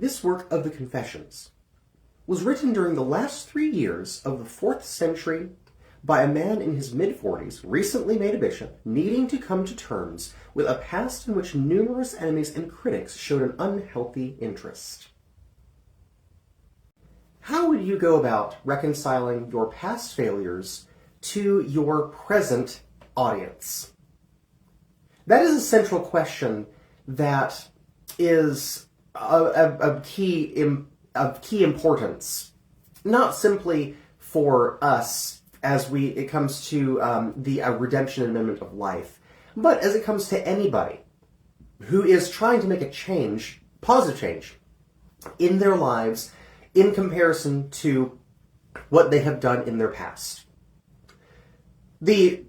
This work of the Confessions was written during the last 3 years of the 4th century by a man in his mid-40s, recently made a bishop, needing to come to terms with a past in which numerous enemies and critics showed an unhealthy interest. How would you go about reconciling your past failures to your present audience? That is a central question that is of key importance, not simply for us as it comes to the redemption and amendment of life, but as it comes to anybody who is trying to make a change, positive change, in their lives in comparison to what they have done in their past. The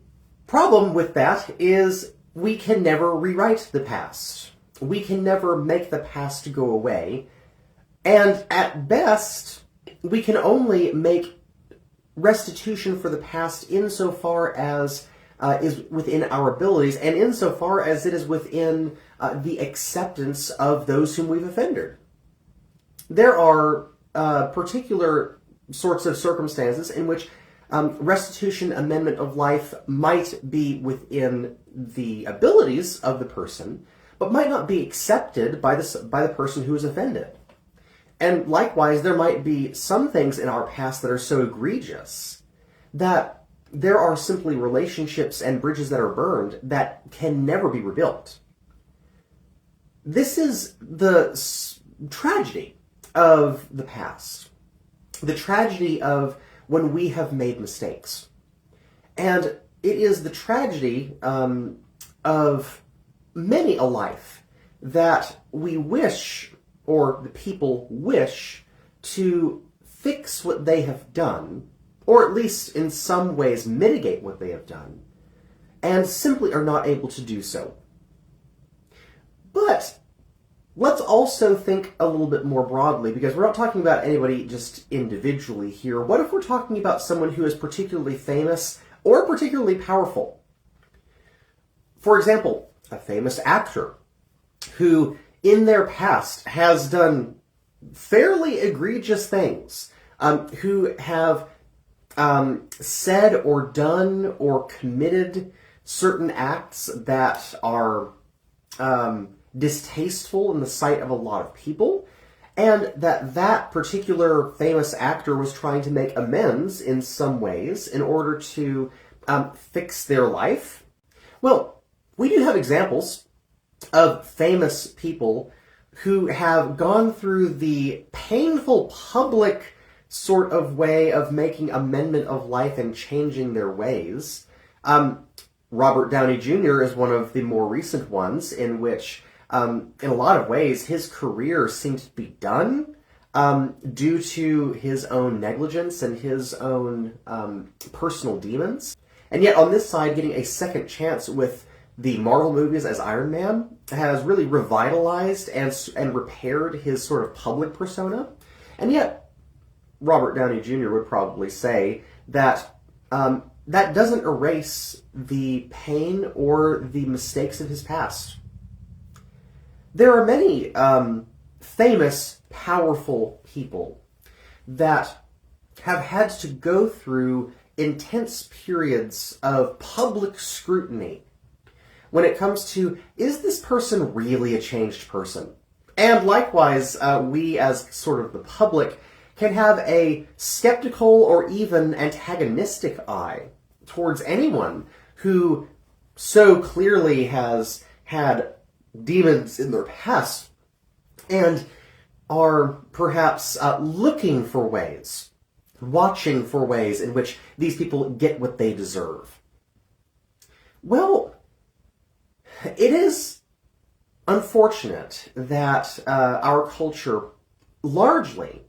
problem with that is we can never rewrite the past. We can never make the past go away. And at best, we can only make restitution for the past insofar as is within our abilities and insofar as it is within the acceptance of those whom we've offended. There are particular sorts of circumstances in which restitution, amendment of life might be within the abilities of the person, but might not be accepted by the person who is offended. And likewise, there might be some things in our past that are so egregious that there are simply relationships and bridges that are burned that can never be rebuilt. This is the tragedy of the past, the tragedy of when we have made mistakes. And it is the tragedy of many a life that we wish, or the people wish, to fix what they have done, or at least in some ways mitigate what they have done, and simply are not able to do so. But let's also think a little bit more broadly, because we're not talking about anybody just individually here. What if we're talking about someone who is particularly famous or particularly powerful? For example, a famous actor who in their past has done fairly egregious things, who have said or done or committed certain acts that are distasteful in the sight of a lot of people, and that particular famous actor was trying to make amends in some ways in order to fix their life. Well, we do have examples of famous people who have gone through the painful public sort of way of making amendment of life and changing their ways. Robert Downey Jr. is one of the more recent ones in which, in a lot of ways, his career seemed to be done due to his own negligence and his own personal demons. And yet on this side, getting a second chance with the Marvel movies as Iron Man has really revitalized and repaired his sort of public persona. And yet, Robert Downey Jr. would probably say that that doesn't erase the pain or the mistakes of his past. There are many famous, powerful people that have had to go through intense periods of public scrutiny when it comes to, is this person really a changed person? And likewise, we as sort of the public can have a skeptical or even antagonistic eye towards anyone who so clearly has had demons in their past and are perhaps looking for ways, watching for ways in which these people get what they deserve. Well, it is unfortunate that our culture largely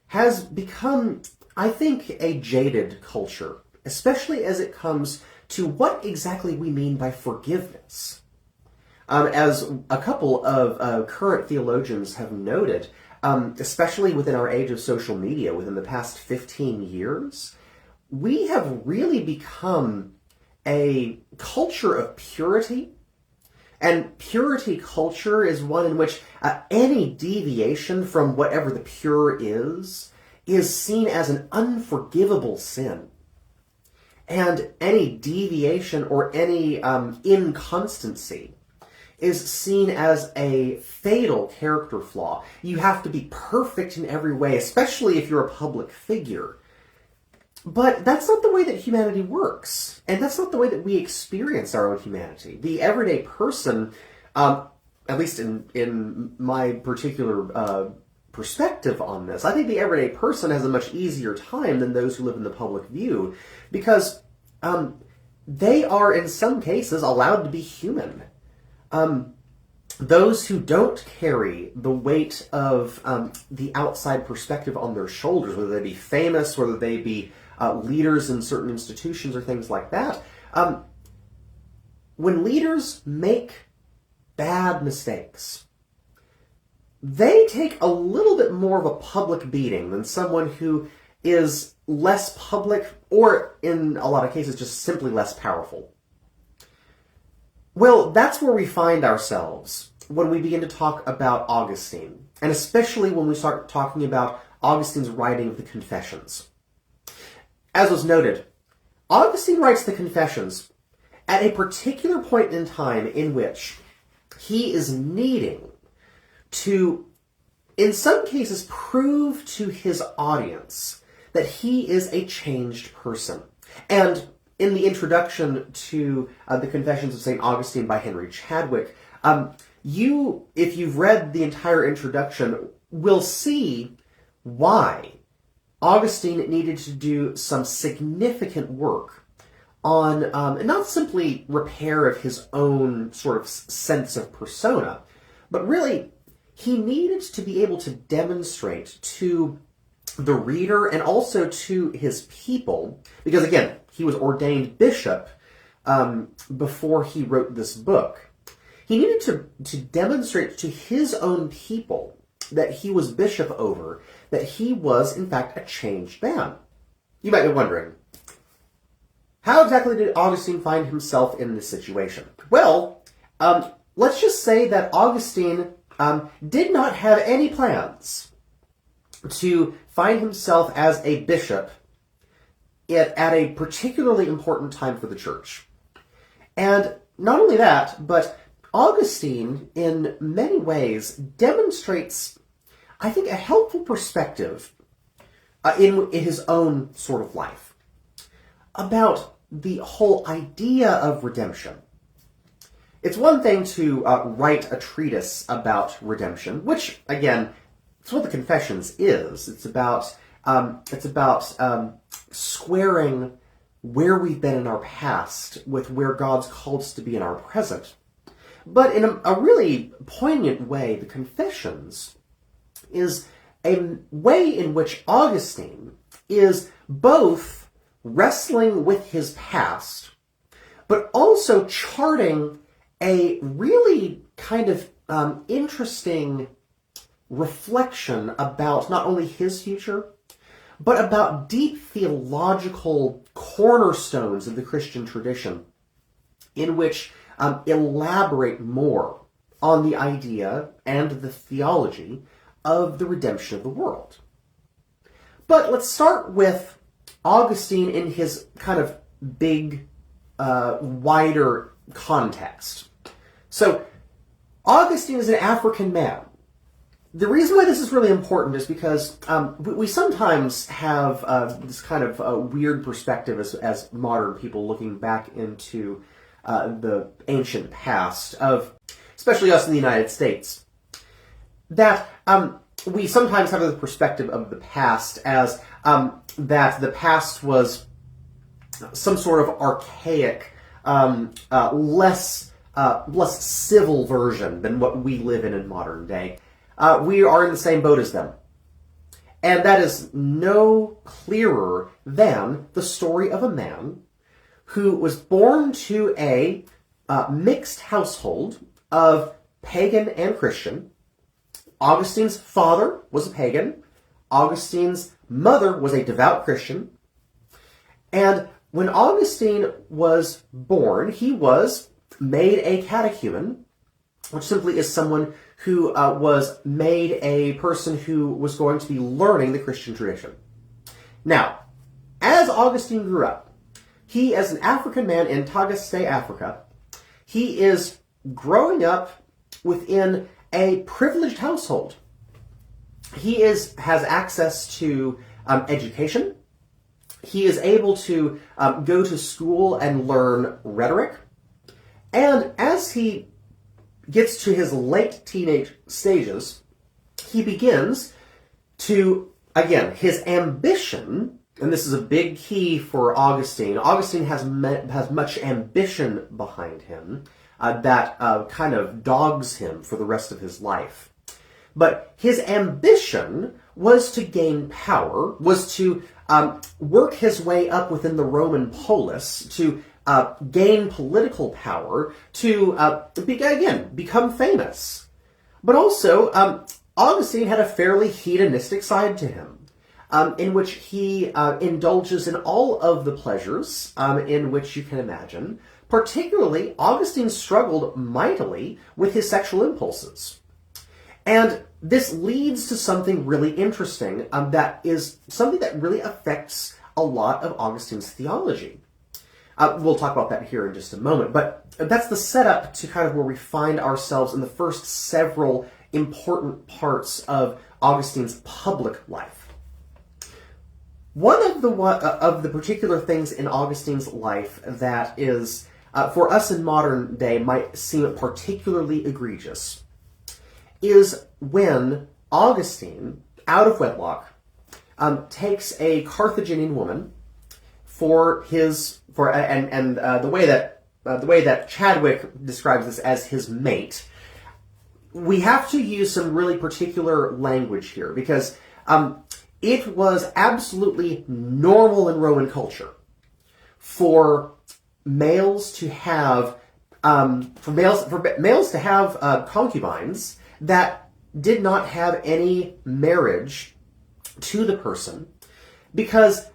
has become, I think, a jaded culture, especially as it comes to what exactly we mean by forgiveness. As a couple of current theologians have noted, especially within our age of social media, within the past 15 years, we have really become a culture of purity And purity culture is one in which any deviation from whatever the pure is seen as an unforgivable sin. And any deviation or any inconstancy is seen as a fatal character flaw. You have to be perfect in every way, especially if you're a public figure. But that's not the way that humanity works. And that's not the way that we experience our own humanity. The everyday person, at least in my particular perspective on this, I think the everyday person has a much easier time than those who live in the public view, because they are, in some cases, allowed to be human. Those who don't carry the weight of the outside perspective on their shoulders, whether they be famous, whether they be leaders in certain institutions or things like that, when leaders make bad mistakes, they take a little bit more of a public beating than someone who is less public, or in a lot of cases just simply less powerful. Well, that's where we find ourselves when we begin to talk about Augustine, and especially when we start talking about Augustine's writing of the Confessions. As was noted, Augustine writes the Confessions at a particular point in time in which he is needing to, in some cases, prove to his audience that he is a changed person. And in the introduction to the Confessions of St. Augustine by Henry Chadwick, if you've read the entire introduction, will see why Augustine needed to do some significant work on not simply repair of his own sort of sense of persona, but really he needed to be able to demonstrate to the reader and also to his people, because again, he was ordained bishop before he wrote this book. He needed to demonstrate to his own people that he was bishop over, that he was, in fact, a changed man. You might be wondering, how exactly did Augustine find himself in this situation? Well, let's just say that Augustine did not have any plans to find himself as a bishop at a particularly important time for the church. And not only that, but Augustine, in many ways, demonstrates, I think, a helpful perspective in his own sort of life about the whole idea of redemption. It's one thing to write a treatise about redemption, which, again, it's what the Confessions is. It's about squaring where we've been in our past with where God's called us to be in our present. But in a really poignant way, the Confessions is a way in which Augustine is both wrestling with his past, but also charting a really kind of interesting reflection about not only his future, but about deep theological cornerstones of the Christian tradition, in which elaborate more on the idea and the theology of the redemption of the world. But let's start with Augustine in his kind of big, wider context. So, Augustine is an African man. The reason why this is really important is because we sometimes have this kind of weird perspective as modern people looking back into the ancient past of, especially us in the United States, that we sometimes have the perspective of the past as that the past was some sort of archaic, less civil version than what we live in modern day. We are in the same boat as them. And that is no clearer than the story of a man who was born to a mixed household of pagan and Christian. Augustine's father was a pagan. Augustine's mother was a devout Christian. And when Augustine was born, he was made a catechumen which simply is someone who was made a person who was going to be learning the Christian tradition. Now, as Augustine grew up, he, as an African man in Tagaste, Africa, he is growing up within a privileged household. He has access to education. He is able to go to school and learn rhetoric. And as he gets to his late teenage stages, he begins to, again, his ambition, and this is a big key for Augustine. Augustine has much ambition behind him that kind of dogs him for the rest of his life. But his ambition was to gain power, was to work his way up within the Roman polis, to gain political power, to, become famous. But also, Augustine had a fairly hedonistic side to him, in which he indulges in all of the pleasures in which you can imagine. Particularly, Augustine struggled mightily with his sexual impulses. And this leads to something really interesting that is something that really affects a lot of Augustine's theology. We'll talk about that here in just a moment, but that's the setup to kind of where we find ourselves in the first several important parts of Augustine's public life. One of the particular things in Augustine's life that is, for us in modern day, might seem particularly egregious is when Augustine, out of wedlock, takes a Carthaginian woman the way that Chadwick describes this as his mate. We have to use some really particular language here because it was absolutely normal in Roman culture for males to have concubines that did not have any marriage to the person, because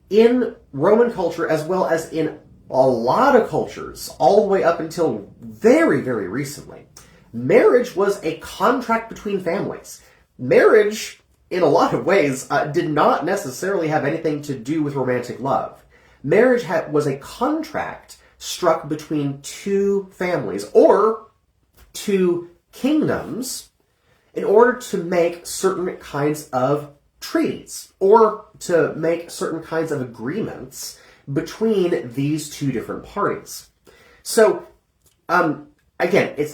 in Roman culture, as well as in a lot of cultures, all the way up until very, very recently, marriage was a contract between families. Marriage, in a lot of ways, did not necessarily have anything to do with romantic love. Marriage was a contract struck between two families, or two kingdoms, in order to make certain kinds of treaties, or to make certain kinds of agreements between these two different parties. So, again, it's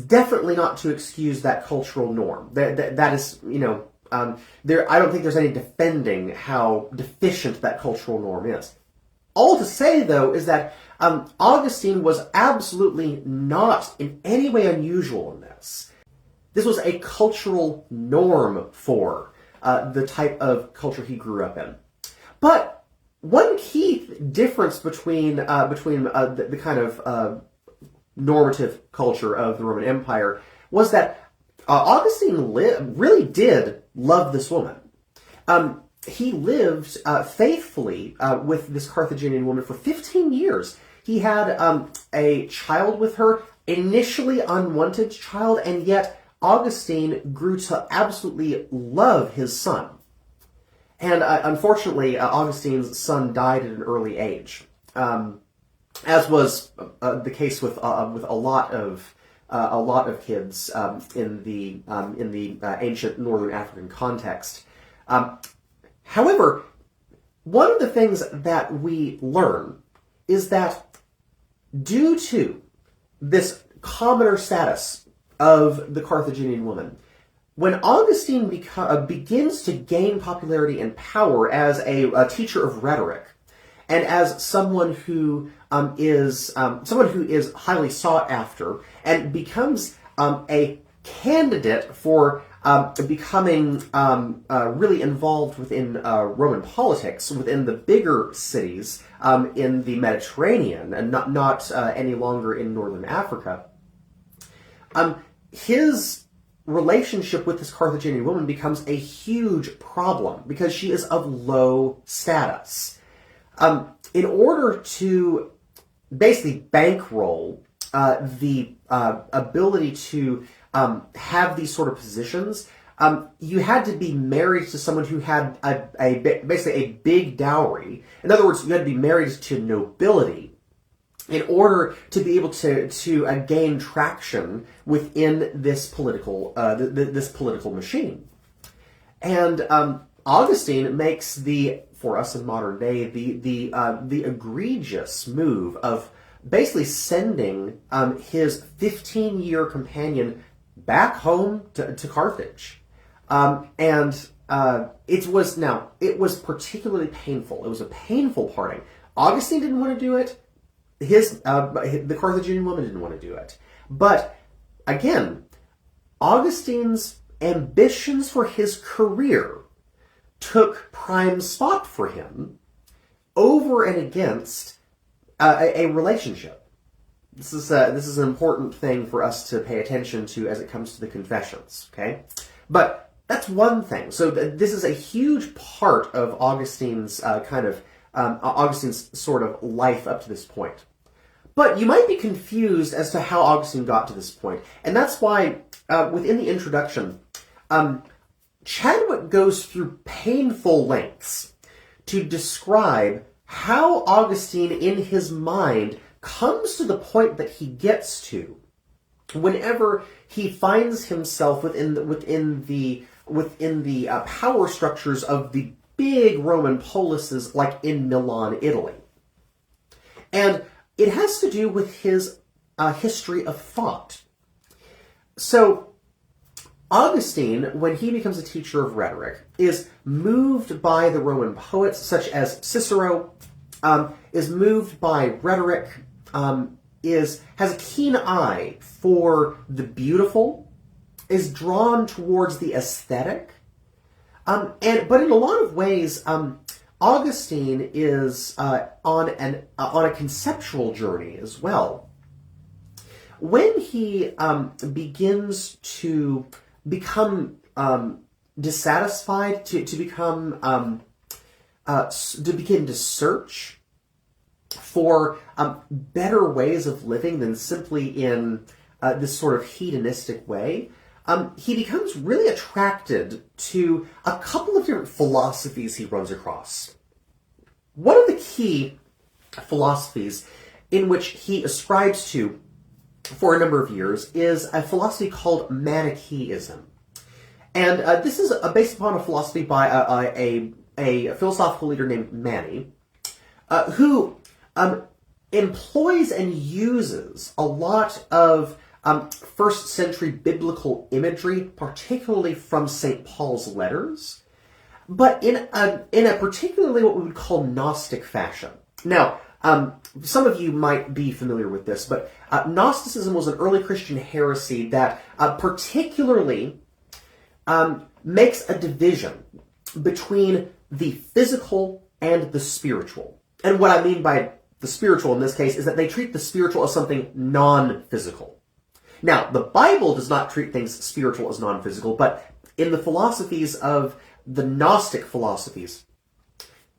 definitely not to excuse that cultural norm. That is, I don't think there's any defending how deficient that cultural norm is. All to say, though, is that Augustine was absolutely not in any way unusual in this. This was a cultural norm for the type of culture he grew up in. But one key difference between the kind of normative culture of the Roman Empire was that Augustine really did love this woman. He lived faithfully with this Carthaginian woman for 15 years. He had a child with her, initially unwanted child, and yet Augustine grew to absolutely love his son. And unfortunately, Augustine's son died at an early age, as was the case with a lot of kids in the ancient northern African context. However, one of the things that we learn is that due to this commoner status of the Carthaginian woman, when Augustine begins to gain popularity and power as a teacher of rhetoric, and as someone who is highly sought after, and becomes a candidate for becoming really involved within Roman politics, within the bigger cities in the Mediterranean, and not any longer in northern Africa, his relationship with this Carthaginian woman becomes a huge problem because she is of low status. In order to basically bankroll the ability to have these sort of positions, you had to be married to someone who had basically a big dowry. In other words, you had to be married to nobility in order to be able to gain traction within this political machine. And Augustine makes for us in modern day, the egregious move of basically sending his 15-year companion back home to Carthage. It was particularly painful. It was a painful parting. Augustine didn't want to do it. The Carthaginian woman didn't want to do it. But again, Augustine's ambitions for his career took prime spot for him over and against a relationship. This is an important thing for us to pay attention to as it comes to the Confessions. Okay, but that's one thing. So this is a huge part of Augustine's Augustine's sort of life up to this point. But you might be confused as to how Augustine got to this point, and that's why within the introduction, Chadwick goes through painful lengths to describe how Augustine, in his mind, comes to the point that he gets to whenever he finds himself within the power structures of the big Roman polises, like in Milan, Italy. And it has to do with his history of thought. So Augustine, when he becomes a teacher of rhetoric, is moved by the Roman poets, such as Cicero, is moved by rhetoric, has a keen eye for the beautiful, is drawn towards the aesthetic, but in a lot of ways, Augustine is on a conceptual journey as well. When he begins to become dissatisfied, to begin to search for better ways of living than simply in this sort of hedonistic way, he becomes really attracted to a couple of different philosophies he runs across. One of the key philosophies in which he ascribes to for a number of years is a philosophy called Manichaeism. And this is based upon a philosophy by a philosophical leader named Mani, who employs and uses a lot of first century biblical imagery, particularly from St. Paul's letters, but in a particularly what we would call Gnostic fashion. Now, some of you might be familiar with this, but Gnosticism was an early Christian heresy that particularly makes a division between the physical and the spiritual. And what I mean by the spiritual in this case is that they treat the spiritual as something non-physical. Now, the Bible does not treat things spiritual as non-physical, but in the philosophies of the Gnostic philosophies,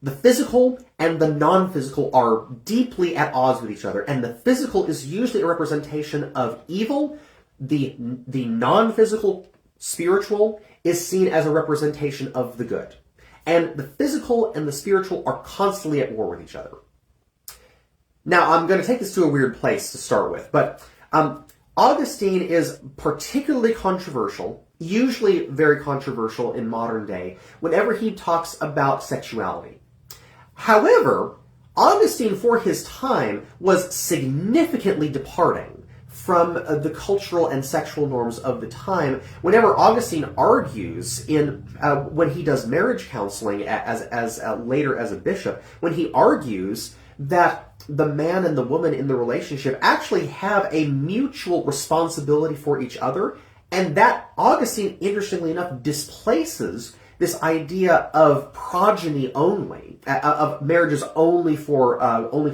the physical and the non-physical are deeply at odds with each other, and the physical is usually a representation of evil. The non-physical spiritual is seen as a representation of the good. And the physical and the spiritual are constantly at war with each other. Now, I'm going to take this to a weird place to start with, but Augustine is particularly controversial, usually very controversial in modern day, whenever he talks about sexuality. However, Augustine, for his time, was significantly departing from the cultural and sexual norms of the time. Whenever Augustine argues when he does marriage counseling as later as a bishop, when he argues that the man and the woman in the relationship actually have a mutual responsibility for each other, and that Augustine, interestingly enough, displaces this idea of progeny only, of marriages only for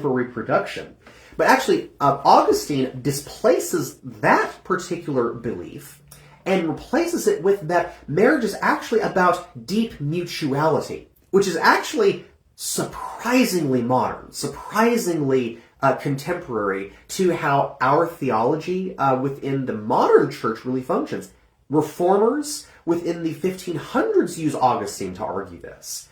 reproduction. But actually, Augustine displaces that particular belief and replaces it with that marriage is actually about deep mutuality, which is actually surprisingly modern, surprisingly contemporary to how our theology within the modern church really functions. Reformers within the 1500s use Augustine to argue this.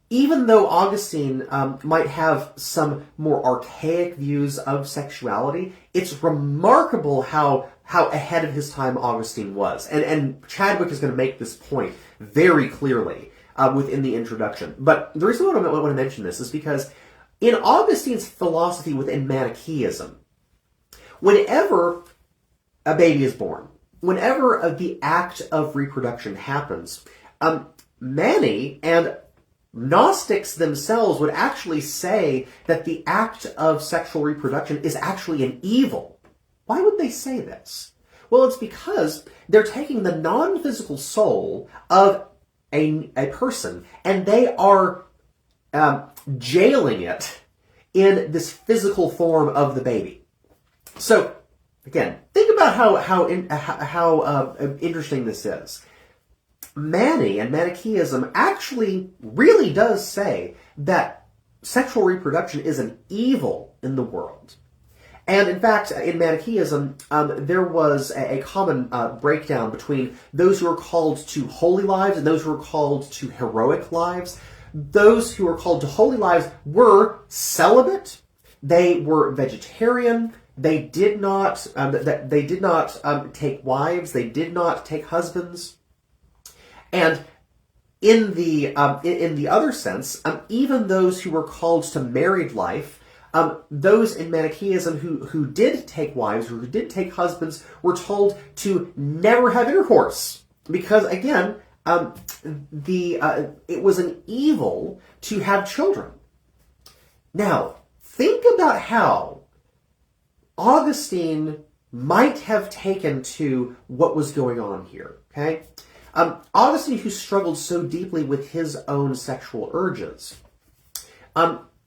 Even though Augustine might have some more archaic views of sexuality, it's remarkable how ahead of his time Augustine was. And Chadwick is going to make this point very clearly within the introduction. But the reason why I want to mention this is because in Augustine's philosophy within Manichaeism, whenever a baby is born, whenever the act of reproduction happens, Mani and Gnostics themselves would actually say that the act of sexual reproduction is actually an evil. Why would they say this? Well, it's because they're taking the non-physical soul of a person and they are jailing it in this physical form of the baby. So, again, think about how interesting this is. Mani and Manichaeism actually really does say that sexual reproduction is an evil in the world. And in fact, in Manichaeism, there was a common breakdown between those who are called to holy lives and those who are called to heroic lives. Those who are called to holy lives were celibate, they were vegetarian, they did not take wives, they did not take husbands. And in the other sense, even those who were called to married life, those in Manichaeism who did take wives, who did take husbands, were told to never have intercourse. Because again, it was an evil to have children. Now, think about how Augustine might have taken to what was going on here, okay? Augustine, who struggled so deeply with his own sexual urges,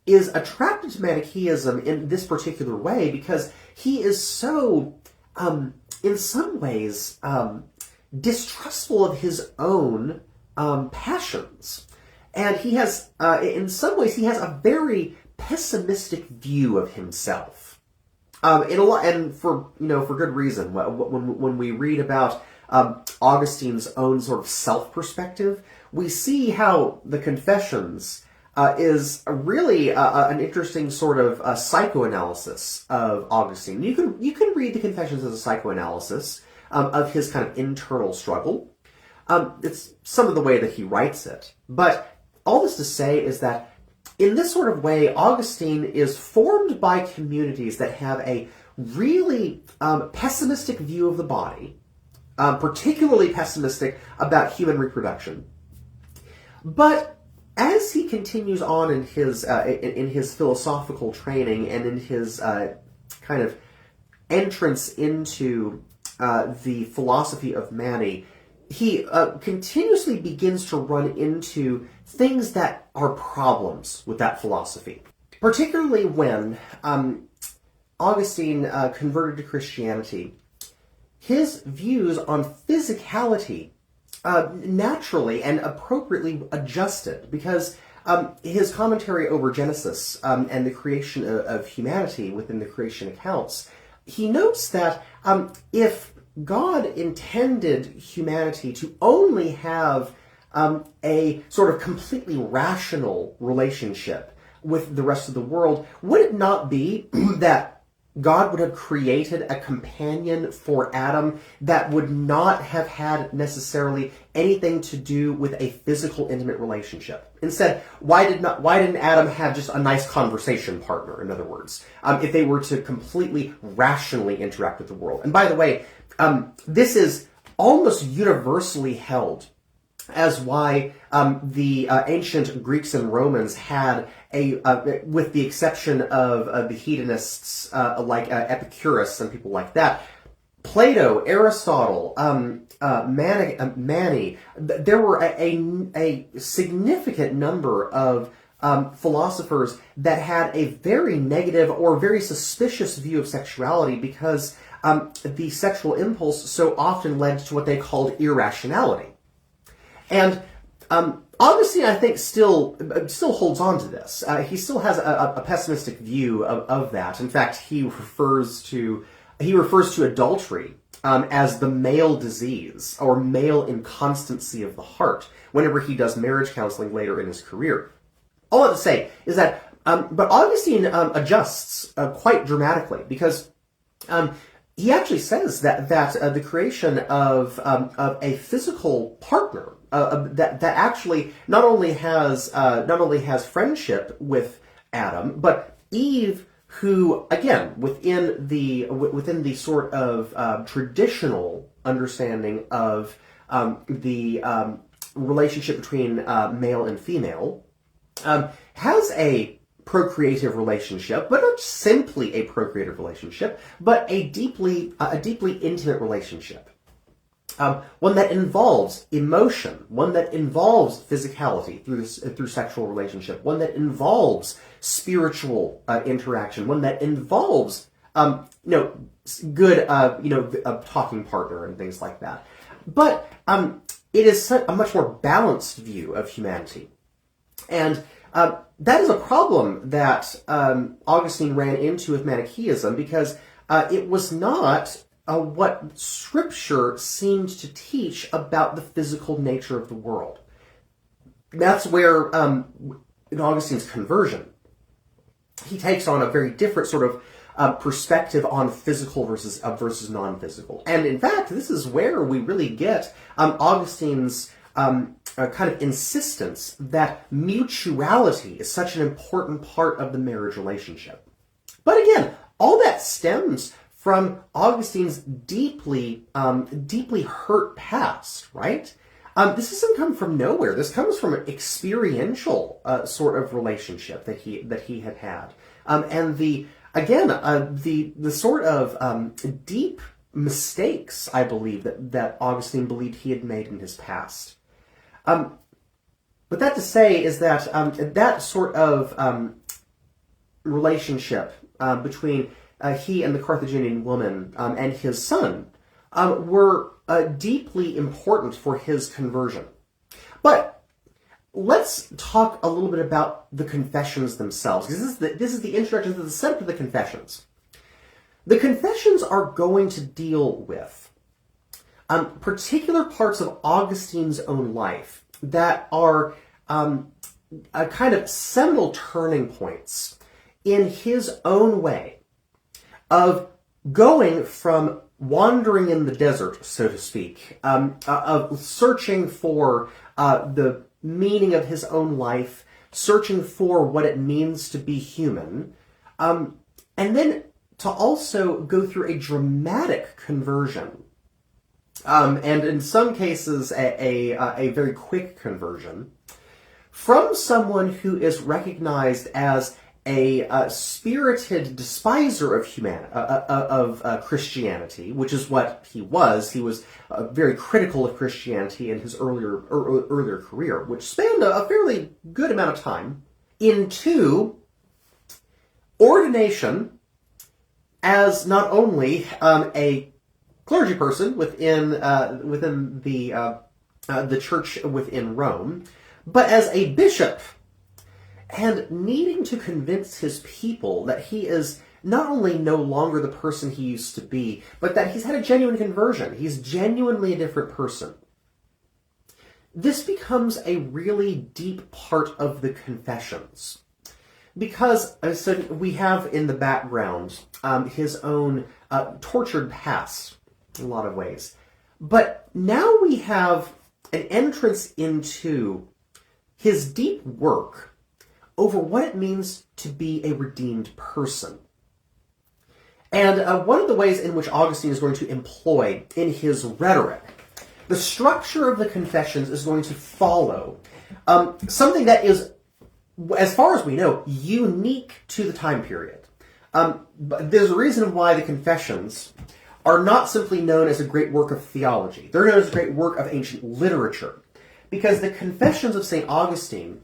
is attracted to Manichaeism in this particular way because he is so, in some ways, distrustful of his own passions. And he has, in some ways, he has a very pessimistic view of himself. And for good reason. When we read about Augustine's own sort of self-perspective, we see how the Confessions is really an interesting sort of psychoanalysis of Augustine. You can read the Confessions as a psychoanalysis of his kind of internal struggle. It's some of the way that he writes it. But all this to say is that in this sort of way, Augustine is formed by communities that have a really pessimistic view of the body, particularly pessimistic about human reproduction. But as he continues on in his philosophical training and in his kind of entrance into the philosophy of Mani, he continuously begins to run into things that are problems with that philosophy. Particularly when Augustine converted to Christianity, his views on physicality naturally and appropriately adjusted, because his commentary over Genesis and the creation of humanity within the creation accounts, he notes that if God intended humanity to only have a sort of completely rational relationship with the rest of the world, would it not be that God would have created a companion for Adam that would not have had necessarily anything to do with a physical, intimate relationship? Instead, why didn't Adam have just a nice conversation partner, in other words, if they were to completely rationally interact with the world? And by the way, this is almost universally held as why the ancient Greeks and Romans had with the exception of the hedonists like Epicurus and people like that, Plato, Aristotle, Mani, there were a significant number of philosophers that had a very negative or very suspicious view of sexuality because the sexual impulse so often led to what they called irrationality. And Augustine, I think, still holds on to this. He still has a pessimistic view of that. In fact, he refers to adultery as the male disease or male inconstancy of the heart whenever he does marriage counseling later in his career. All I have to say is that, but Augustine adjusts quite dramatically, because he actually says that the creation of a physical partner that actually not only has friendship with Adam, but Eve, who, again, within the sort of traditional understanding of the relationship between male and female, has a procreative relationship, but not simply a procreative relationship, but a deeply intimate relationship. One that involves emotion, one that involves physicality through sexual relationship, one that involves spiritual interaction, one that involves good a talking partner and things like that. But it is a much more balanced view of humanity, and that is a problem that Augustine ran into with Manichaeism, because it was not what Scripture seemed to teach about the physical nature of the world. That's where, in Augustine's conversion, he takes on a very different sort of perspective on physical versus non-physical. And in fact, this is where we really get Augustine's kind of insistence that mutuality is such an important part of the marriage relationship. But again, all that stems from Augustine's deeply hurt past, right? This doesn't come from nowhere. This comes from an experiential sort of relationship that he had, and the sort of deep mistakes, I believe, that Augustine believed he had made in his past. But that to say is that that sort of relationship between he and the Carthaginian woman and his son were deeply important for his conversion. But let's talk a little bit about the confessions themselves, because this is the introduction to the setup of the confessions. The confessions are going to deal with particular parts of Augustine's own life that are a kind of seminal turning points in his own way of going from wandering in the desert, so to speak, of searching for the meaning of his own life, searching for what it means to be human, and then to also go through a dramatic conversion, and in some cases a very quick conversion, from someone who is recognized as a spirited despiser of Christianity, which is what he was. He was very critical of Christianity in his earlier career, which spanned a fairly good amount of time, into ordination as not only a clergy person within the church within Rome, but as a bishop, and needing to convince his people that he is not only no longer the person he used to be, but that he's had a genuine conversion. He's genuinely a different person. This becomes a really deep part of the confessions, because, as I said, we have in the background his own tortured past in a lot of ways. But now we have an entrance into his deep work over what it means to be a redeemed person. And one of the ways in which Augustine is going to employ in his rhetoric, the structure of the confessions is going to follow something that is, as far as we know, unique to the time period. But there's a reason why the confessions are not simply known as a great work of theology. They're known as a great work of ancient literature, because the Confessions of St. Augustine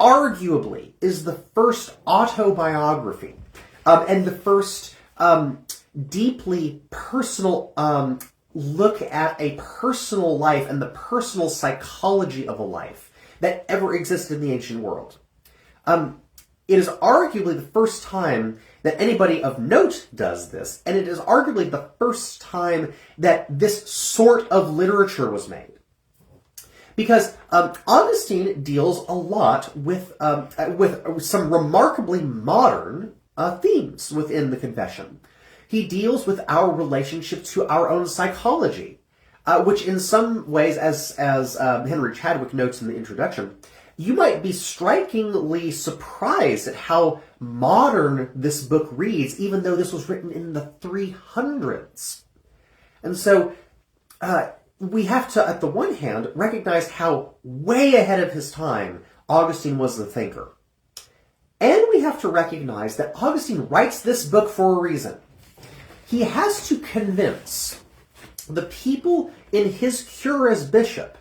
arguably is the first autobiography and the first deeply personal look at a personal life and the personal psychology of a life that ever existed in the ancient world. It is arguably the first time that anybody of note does this, and it is arguably the first time that this sort of literature was made. Because Augustine deals a lot with some remarkably modern themes within the Confession. He deals with our relationship to our own psychology, which in some ways, as Henry Chadwick notes in the introduction, you might be strikingly surprised at how modern this book reads, even though this was written in the 300s. And so we have to, at the one hand, recognize how way ahead of his time Augustine was the thinker. And we have to recognize that Augustine writes this book for a reason. He has to convince the people in his cure as bishop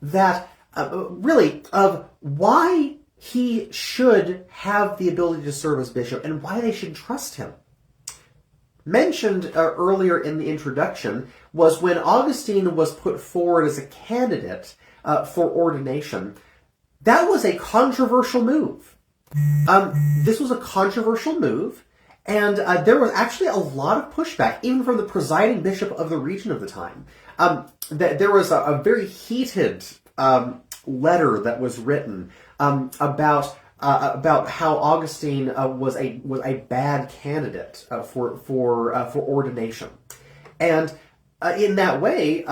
that really of why he should have the ability to serve as bishop and why they should trust him. Mentioned earlier in the introduction was when Augustine was put forward as a candidate for ordination. That was a controversial move. This was a controversial move, and there was actually a lot of pushback, even from the presiding bishop of the region of the time. There was a very heated letter that was written about how Augustine was a bad candidate for ordination, and in that way,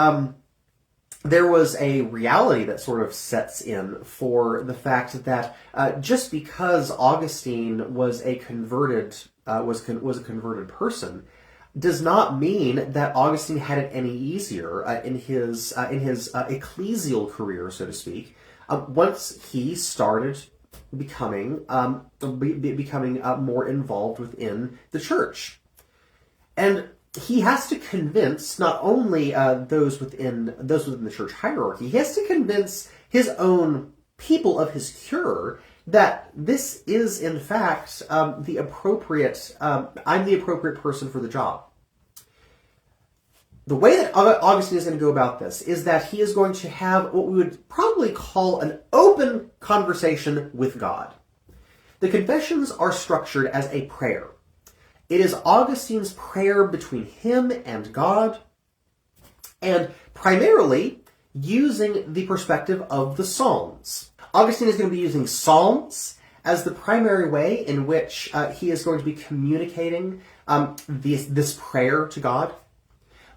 there was a reality that sort of sets in for the fact that just because Augustine was a converted person does not mean that Augustine had it any easier in his ecclesial career, so to speak. Once he started becoming more involved within the church, and he has to convince not only those within the church hierarchy, he has to convince his own people of his cure that this is in fact I'm the appropriate person for the job. The way that Augustine is going to go about this is that he is going to have what we would probably call an open conversation with God. The Confessions are structured as a prayer. It is Augustine's prayer between him and God, and primarily using the perspective of the Psalms. Augustine is going to be using Psalms as the primary way in which he is going to be communicating this prayer to God.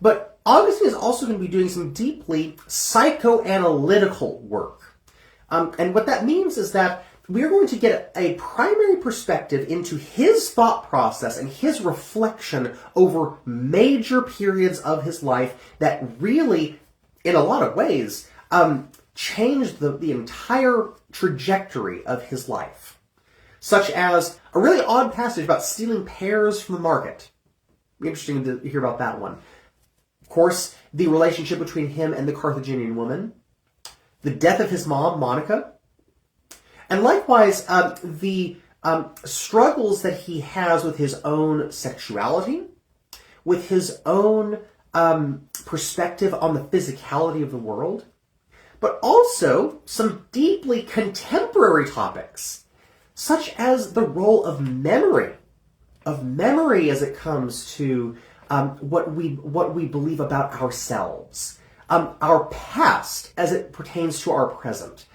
But Augustine is also going to be doing some deeply psychoanalytical work. And what that means is that we're going to get a primary perspective into his thought process and his reflection over major periods of his life that really, in a lot of ways, changed the entire trajectory of his life. Such as a really odd passage about stealing pears from the market. Interesting to hear about that one. Of course, the relationship between him and the Carthaginian woman. The death of his mom, Monica. And likewise, the struggles that he has with his own sexuality, with his own perspective on the physicality of the world, but also some deeply contemporary topics, such as the role of memory as it comes to what we believe about ourselves, our past as it pertains to our present.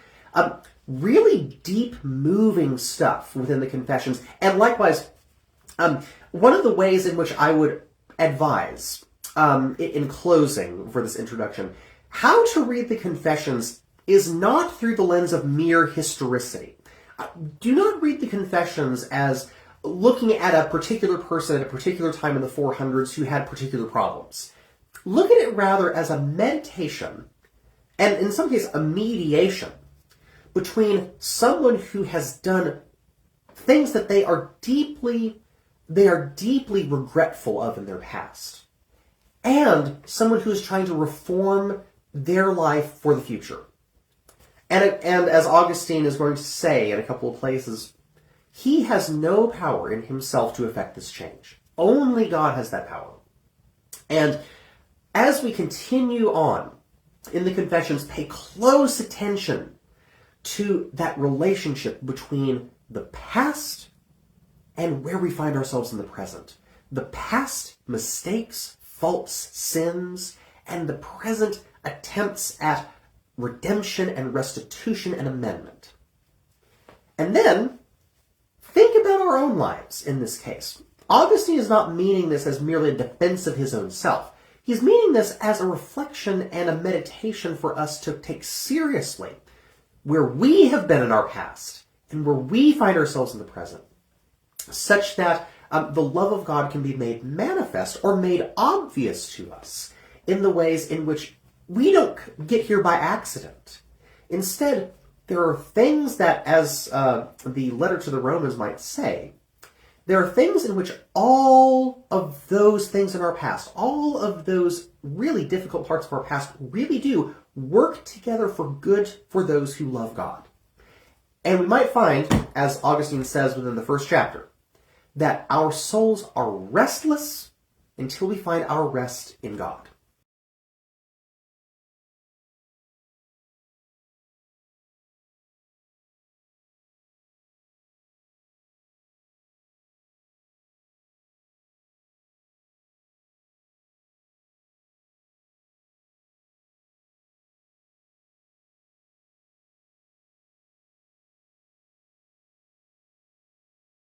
Really deep, moving stuff within the Confessions. And likewise, one of the ways in which I would advise, in closing for this introduction, how to read the Confessions is not through the lens of mere historicity. Do not read the Confessions as looking at a particular person at a particular time in the 400s who had particular problems. Look at it rather as a meditation, and in some cases a mediation, between someone who has done things that they are deeply regretful of in their past, and someone who is trying to reform their life for the future. And as Augustine is going to say in a couple of places, he has no power in himself to effect this change. Only God has that power. And as we continue on in the Confessions, pay close attention to that relationship between the past and where we find ourselves in the present. The past mistakes, faults, sins, and the present attempts at redemption and restitution and amendment. And then, think about our own lives in this case. Augustine is not meaning this as merely a defense of his own self. He's meaning this as a reflection and a meditation for us to take seriously where we have been in our past and where we find ourselves in the present, such that the love of God can be made manifest or made obvious to us in the ways in which we don't get here by accident. Instead, there are things that, as the letter to the Romans might say, there are things in which all of those things in our past, all of those really difficult parts of our past really do work together for good for those who love God. And we might find, as Augustine says within the first chapter, that our souls are restless until we find our rest in God.